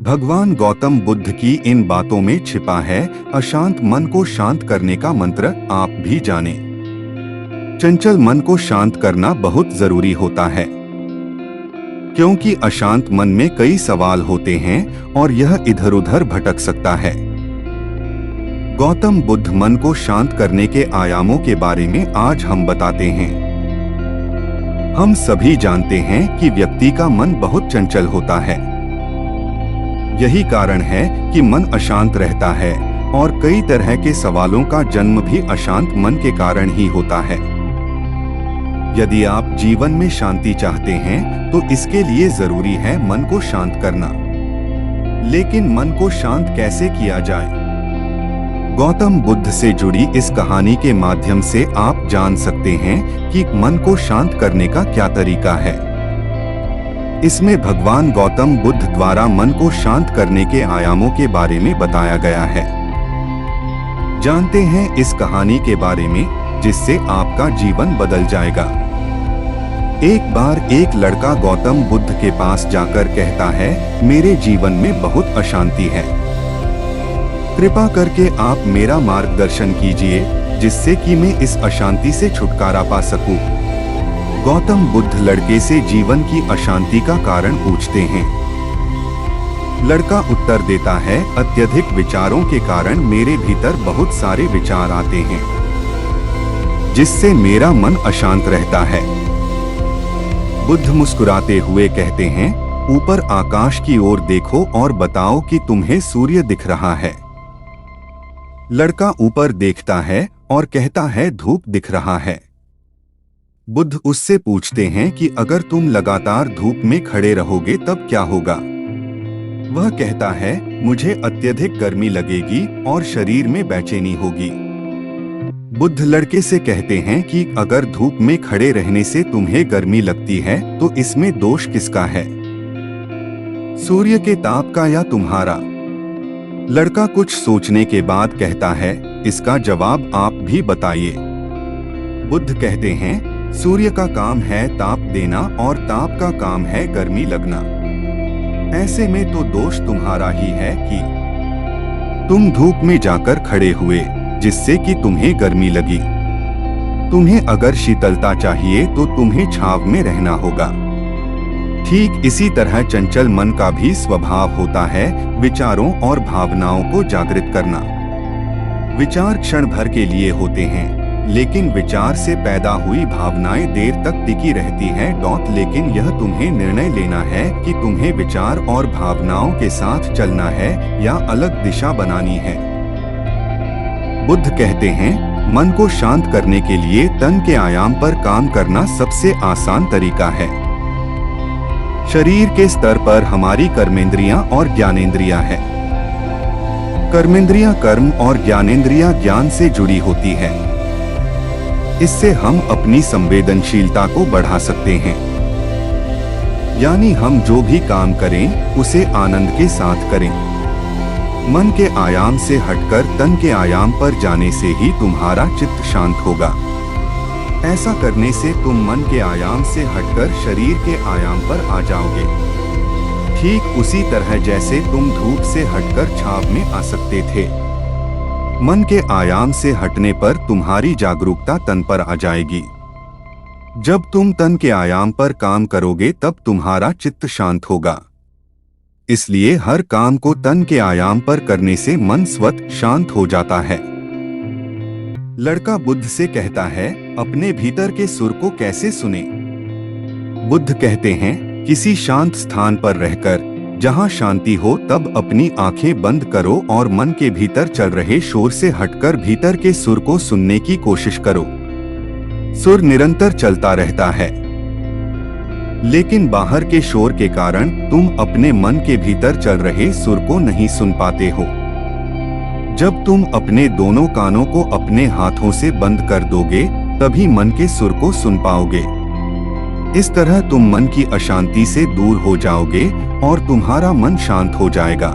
भगवान गौतम बुद्ध की इन बातों में छिपा है अशांत मन को शांत करने का मंत्र। आप भी जाने। चंचल मन को शांत करना बहुत जरूरी होता है, क्योंकि अशांत मन में कई सवाल होते हैं और यह इधर उधर भटक सकता है। गौतम बुद्ध मन को शांत करने के आयामों के बारे में आज हम बताते हैं। हम सभी जानते हैं कि व्यक्ति का मन बहुत चंचल होता है। यही कारण है कि मन अशांत रहता है और कई तरह के सवालों का जन्म भी अशांत मन के कारण ही होता है। यदि आप जीवन में शांति चाहते हैं तो इसके लिए जरूरी है मन को शांत करना। लेकिन मन को शांत कैसे किया जाए? गौतम बुद्ध से जुड़ी इस कहानी के माध्यम से आप जान सकते हैं कि मन को शांत करने का क्या तरीका है। इसमें भगवान गौतम बुद्ध द्वारा मन को शांत करने के आयामों के बारे में बताया गया है। जानते हैं इस कहानी के बारे में, जिससे आपका जीवन बदल जाएगा। एक बार एक लड़का गौतम बुद्ध के पास जाकर कहता है, मेरे जीवन में बहुत अशांति है, कृपा करके आप मेरा मार्गदर्शन कीजिए जिससे कि मैं इस अशांति से छुटकारा पा सकूं। गौतम बुद्ध लड़के से जीवन की अशांति का कारण पूछते हैं। लड़का उत्तर देता है, अत्यधिक विचारों के कारण मेरे भीतर बहुत सारे विचार आते हैं, जिससे मेरा मन अशांत रहता है। बुद्ध मुस्कुराते हुए कहते हैं, ऊपर आकाश की ओर देखो और बताओ कि तुम्हें सूर्य दिख रहा है। लड़का ऊपर देखता है और कहता है, धूप दिख रहा है। बुद्ध उससे पूछते हैं कि अगर तुम लगातार धूप में खड़े रहोगे तब क्या होगा? वह कहता है, मुझे अत्यधिक गर्मी लगेगी और शरीर में बेचैनी होगी। बुद्ध लड़के से कहते हैं कि अगर धूप में खड़े रहने से तुम्हें गर्मी लगती है तो इसमें दोष किसका है, सूर्य के ताप का या तुम्हारा? लड़का कुछ सोचने के बाद कहता है, इसका जवाब आप भी बताइए। बुद्ध कहते हैं, सूर्य का काम है ताप देना और ताप का काम है गर्मी लगना। ऐसे में तो दोष तुम्हारा ही है कि तुम धूप में जाकर खड़े हुए, जिससे कि तुम्हें गर्मी लगी। तुम्हें अगर शीतलता चाहिए तो तुम्हें छांव में रहना होगा। ठीक इसी तरह चंचल मन का भी स्वभाव होता है विचारों और भावनाओं को जागृत करना। विचार क्षण भर के लिए होते हैं, लेकिन विचार से पैदा हुई भावनाएं देर तक टिकी रहती हैं। लेकिन यह तुम्हें निर्णय लेना है कि तुम्हें विचार और भावनाओं के साथ चलना है या अलग दिशा बनानी है। बुद्ध कहते हैं, मन को शांत करने के लिए तन के आयाम पर काम करना सबसे आसान तरीका है। शरीर के स्तर पर हमारी कर्मेंद्रियां और ज्ञानेंद्रियां हैं। कर्मेंद्रियां कर्म और ज्ञानेंद्रियां ज्ञान से जुड़ी होती है। इससे हम अपनी संवेदनशीलता को बढ़ा सकते हैं, यानी हम जो भी काम करें उसे आनंद के साथ करें। मन के आयाम से हटकर तन के आयाम पर जाने से ही तुम्हारा चित्त शांत होगा। ऐसा करने से तुम मन के आयाम से हटकर शरीर के आयाम पर आ जाओगे। ठीक उसी तरह जैसे तुम धूप से हटकर छांव में आ सकते थे। मन के आयाम से हटने पर तुम्हारी जागरूकता तन पर आ जाएगी। जब तुम तन के आयाम पर काम करोगे तब तुम्हारा चित्त शांत होगा। इसलिए हर काम को तन के आयाम पर करने से मन स्वतः शांत हो जाता है। लड़का बुद्ध से कहता है, अपने भीतर के सुर को कैसे सुने? बुद्ध कहते हैं, किसी शांत स्थान पर रहकर, जहां शांति हो, तब अपनी आंखें बंद करो और मन के भीतर चल रहे शोर से हटकर भीतर के सुर को सुनने की कोशिश करो। सुर निरंतर चलता रहता है, लेकिन बाहर के शोर के कारण तुम अपने मन के भीतर चल रहे सुर को नहीं सुन पाते हो। जब तुम अपने दोनों कानों को अपने हाथों से बंद कर दोगे, तभी मन के सुर को सुन पाओगे। इस तरह तुम मन की अशांति से दूर हो जाओगे और तुम्हारा मन शांत हो जाएगा।